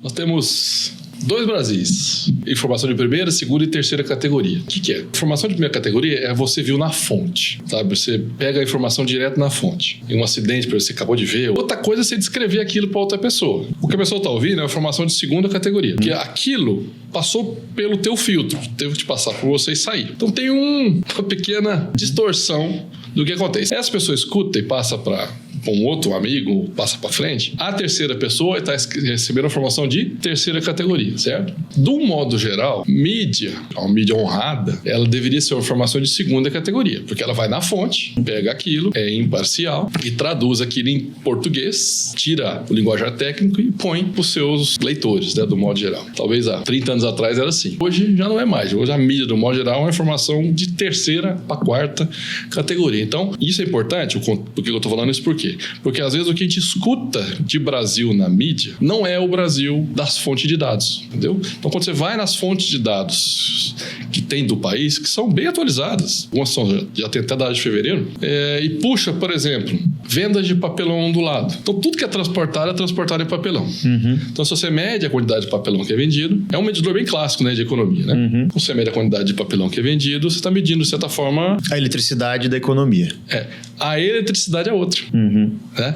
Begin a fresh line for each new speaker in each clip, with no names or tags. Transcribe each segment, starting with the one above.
Nós temos 2 Brasis. Informação de primeira, segunda e terceira categoria. O que é? Informação de primeira categoria é você viu na fonte, sabe? Você pega a informação direto na fonte. Em um acidente que você acabou de ver. Outra coisa é você descrever aquilo para outra pessoa. O que a pessoa está ouvindo é a informação de segunda categoria. Porque aquilo passou pelo teu filtro. Teve que passar por você e sair. Então tem uma pequena distorção do que acontece. Essa pessoa escuta e passa para um outro amigo, passa para frente, a terceira pessoa está recebendo a informação de terceira categoria, certo? Do modo geral, mídia, uma mídia honrada, ela deveria ser uma informação de segunda categoria, porque ela vai na fonte, pega aquilo, é imparcial e traduz aquilo em português, tira o linguajar técnico e põe para os seus leitores, né, do modo geral. Talvez há 30 anos atrás era assim. Hoje já não é mais. Hoje a mídia, do modo geral, é uma informação de terceira para quarta categoria. Então, isso é importante. Por que eu estou falando isso? Por quê? Porque às vezes o que a gente escuta de Brasil na mídia não é o Brasil das fontes de dados, entendeu? Então quando você vai nas fontes de dados que tem do país, que são bem atualizadas, algumas são, já tem até data de fevereiro, e puxa, por exemplo, vendas de papelão ondulado. Então tudo que é transportado em papelão. Então se você mede a quantidade de papelão que é vendido, é um medidor bem clássico, né, de economia, né? Então você mede a quantidade de papelão que é vendido, você está medindo de certa forma
a eletricidade da economia.
A eletricidade é outra. Né?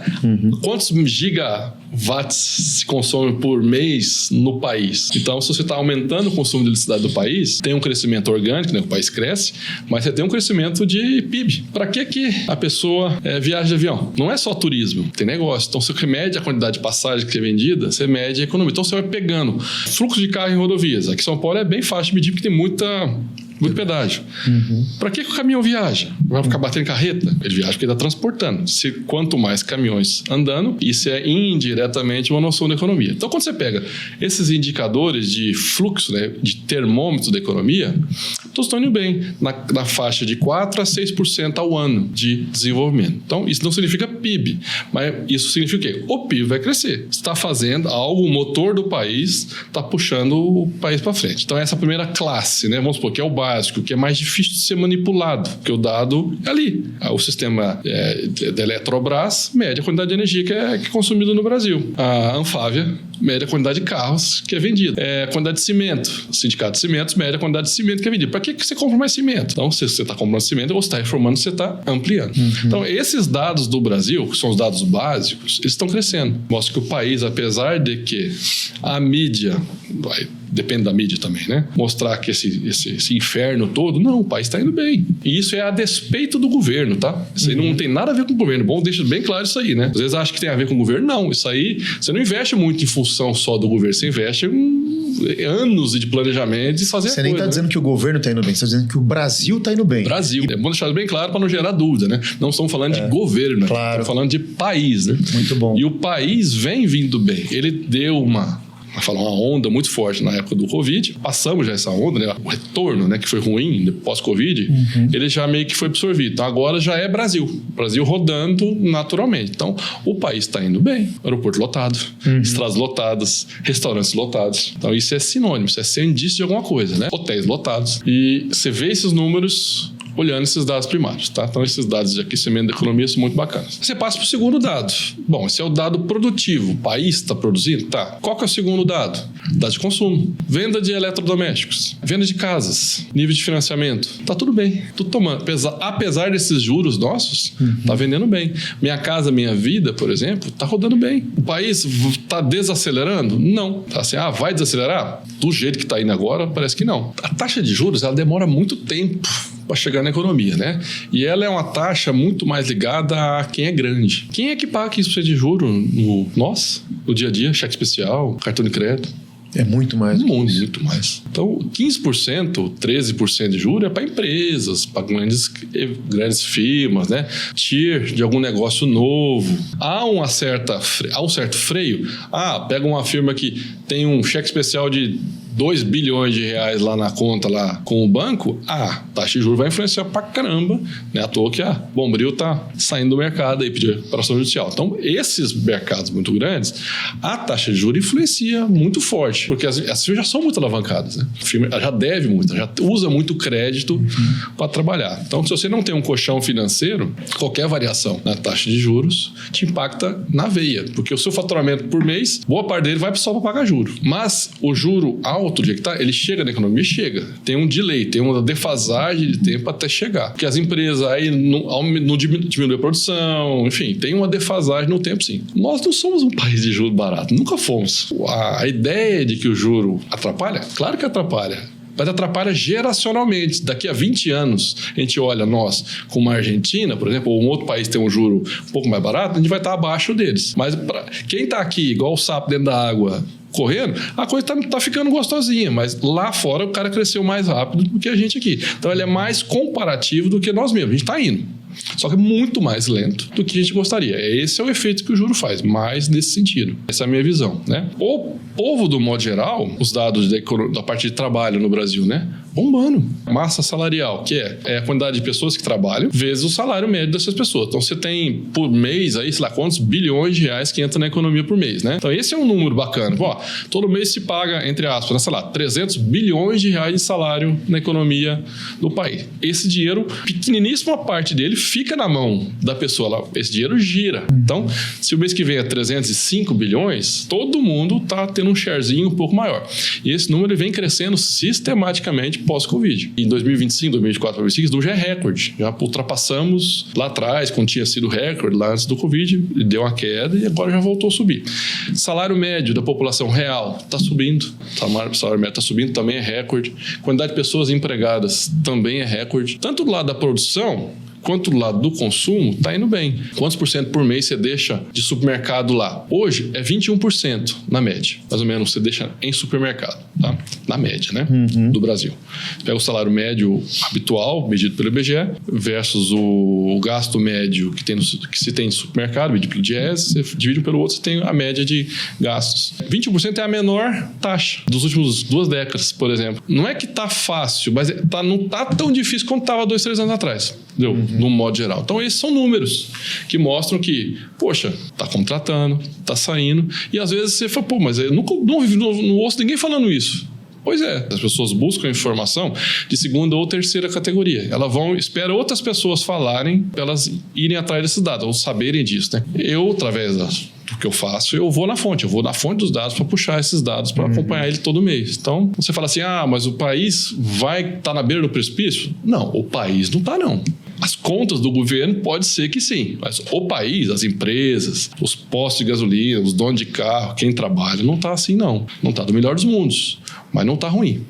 Quantos gigawatts se consome por mês no país? Então, se você está aumentando o consumo de eletricidade do país, tem um crescimento orgânico, né? O país cresce, mas você tem um crescimento de PIB. Para que a pessoa viaja de avião? Não é só turismo, tem negócio. Então, você mede a quantidade de passagem que é vendida, você mede a economia. Então, você vai pegando fluxo de carro em rodovias. Aqui em São Paulo é bem fácil de medir, porque tem muito pedágio. Para que o caminhão viaja? Vai ficar batendo carreta? Ele viaja porque ele está transportando. Quanto mais caminhões andando, isso é indiretamente uma noção da economia. Então, quando você pega esses indicadores de fluxo, né, de termômetro da economia, todos estão indo bem, na faixa de 4% a 6% ao ano de desenvolvimento. Então, isso não significa PIB, mas isso significa o quê? O PIB vai crescer. Você está fazendo algo, o motor do país está puxando o país para frente. Então, essa primeira classe, né, vamos supor, que é o básico, que é mais difícil de ser manipulado, porque o dado é ali. O sistema da Eletrobras mede a quantidade de energia que é consumida no Brasil. A Anfávia mede a quantidade de carros que é vendida. A quantidade de cimento. O Sindicato de Cimentos mede a quantidade de cimento que é vendido. Para que você compra mais cimento? Então, se você está comprando cimento, ou você está reformando, você está ampliando. Então, esses dados do Brasil, que são os dados básicos, eles estão crescendo. Mostra que o país, apesar de que a mídia depende da mídia também, né? Mostrar que esse inferno todo, não, o país está indo bem. E isso é a despeito do governo, tá? Isso aí não tem nada a ver com o governo. Bom, deixa bem claro isso aí, né? Às vezes acha que tem a ver com o governo. Não, isso aí, você não investe muito em função só do governo, você investe anos de planejamento e fazer
Você nem está dizendo que o governo está indo bem, você está dizendo que o Brasil está indo bem.
Brasil. É bom deixar bem claro para não gerar dúvida, né? Não estamos falando de governo, né?
Claro.
Estamos falando de país, né?
Muito bom.
E o país vem vindo bem. Ele deu uma onda muito forte na época do Covid. Passamos já essa onda, né? O retorno, né, que foi ruim pós-Covid, ele já meio que foi absorvido. Então agora já é Brasil. Brasil rodando naturalmente. Então o país está indo bem. Aeroporto lotado, estradas lotadas, restaurantes lotados. Então isso é sinônimo, isso é ser indício de alguma coisa, né? Hotéis lotados. E você vê esses números olhando esses dados primários, tá? Então, esses dados de aquecimento da economia são muito bacanas. Você passa para o segundo dado. Bom, esse é o dado produtivo. O país está produzindo? Tá. Qual que é o segundo dado? Dado de consumo. Venda de eletrodomésticos. Venda de casas. Nível de financiamento. Tá tudo bem. Tudo tomando. Apesar desses juros nossos, tá vendendo bem. Minha Casa Minha Vida, por exemplo, tá rodando bem. O país tá desacelerando? Não. Tá assim, vai desacelerar? Do jeito que tá indo agora, parece que não. A taxa de juros, ela demora muito tempo para chegar na economia, né? E ela é uma taxa muito mais ligada a quem é grande. Quem é que paga 15% de juros no dia a dia? Cheque especial, cartão de crédito.
É muito mais.
Muito mais. Então, 15%, 13% de juros é para empresas, para grandes firmas, né? Tier de algum negócio novo. Há um certo freio. Pega uma firma que tem um cheque especial de 2 bilhões de reais lá na conta lá com o banco, a taxa de juros vai influenciar pra caramba, né? À toa que a Bombril tá saindo do mercado aí, pedir operação judicial. Então, esses mercados muito grandes, a taxa de juros influencia muito forte, porque as firmas já são muito alavancadas, né? A firma já deve muito, já usa muito crédito para trabalhar. Então, se você não tem um colchão financeiro, qualquer variação na taxa de juros te impacta na veia, porque o seu faturamento por mês, boa parte dele vai só para pagar juro. Mas o juro alto, do jeito que tá, ele chega na economia, chega. Tem um delay, tem uma defasagem de tempo até chegar. Porque as empresas aí não diminuem a produção, enfim, tem uma defasagem no tempo, sim. Nós não somos um país de juro barato, nunca fomos. A ideia de que o juro atrapalha, claro que atrapalha. Mas atrapalha geracionalmente. Daqui a 20 anos, a gente olha nós, como a Argentina, por exemplo, ou um outro país tem um juro um pouco mais barato, a gente vai estar abaixo deles. Mas quem está aqui, igual o sapo dentro da água, correndo, a coisa tá ficando gostosinha, mas lá fora o cara cresceu mais rápido do que a gente aqui. Então ele é mais comparativo do que nós mesmos. A gente está indo. Só que é muito mais lento do que a gente gostaria. Esse é o efeito que o juro faz, mais nesse sentido. Essa é a minha visão, né? O povo, do modo geral, os dados da parte de trabalho no Brasil, né? Bombando. Massa salarial, que é a quantidade de pessoas que trabalham, vezes o salário médio dessas pessoas. Então, você tem por mês aí, sei lá, quantos bilhões de reais que entram na economia por mês, né? Então, esse é um número bacana. Ó, todo mês se paga, entre aspas, né, sei lá, 300 bilhões de reais de salário na economia do país. Esse dinheiro, pequeniníssima parte dele, fica na mão da pessoa lá. Esse dinheiro gira. Então, se o mês que vem é 305 bilhões, todo mundo está tendo um sharezinho um pouco maior. E esse número vem crescendo sistematicamente pós-Covid. Em 2025, 2024, 2025, já é recorde. Já ultrapassamos lá atrás, quando tinha sido recorde, lá antes do Covid, deu uma queda e agora já voltou a subir. Salário médio da população real está subindo. O salário médio está subindo, também é recorde. Quantidade de pessoas empregadas também é recorde. Tanto do lado da produção, quanto do lado do consumo, está indo bem. Quantos por cento por mês você deixa de supermercado lá? Hoje é 21% na média. Mais ou menos você deixa em supermercado, tá? Na média, né? Do Brasil. Você pega o salário médio habitual, medido pelo IBGE, versus o gasto médio que se tem em supermercado, medido pelo DIEESE, você divide pelo outro, você tem a média de gastos. 21% é a menor taxa dos últimos 2 décadas, por exemplo. Não é que está fácil, mas não está tão difícil quanto estava 2, 3 anos atrás. Entendeu? No modo geral. Então, esses são números que mostram que, poxa, tá contratando, tá saindo, e às vezes você fala, pô, mas eu nunca não ouço ninguém falando isso. Pois é, as pessoas buscam informação de segunda ou terceira categoria. Elas esperam outras pessoas falarem para elas irem atrás desses dados, ou saberem disso, né? Eu, através do que eu faço, eu vou na fonte dos dados para puxar esses dados, para acompanhar ele todo mês. Então, você fala assim, mas o país vai estar na beira do precipício? Não, o país não está, não. As contas do governo pode ser que sim, mas o país, as empresas, os postos de gasolina, os donos de carro, quem trabalha, não está assim não. Não está do melhor dos mundos, mas não está ruim.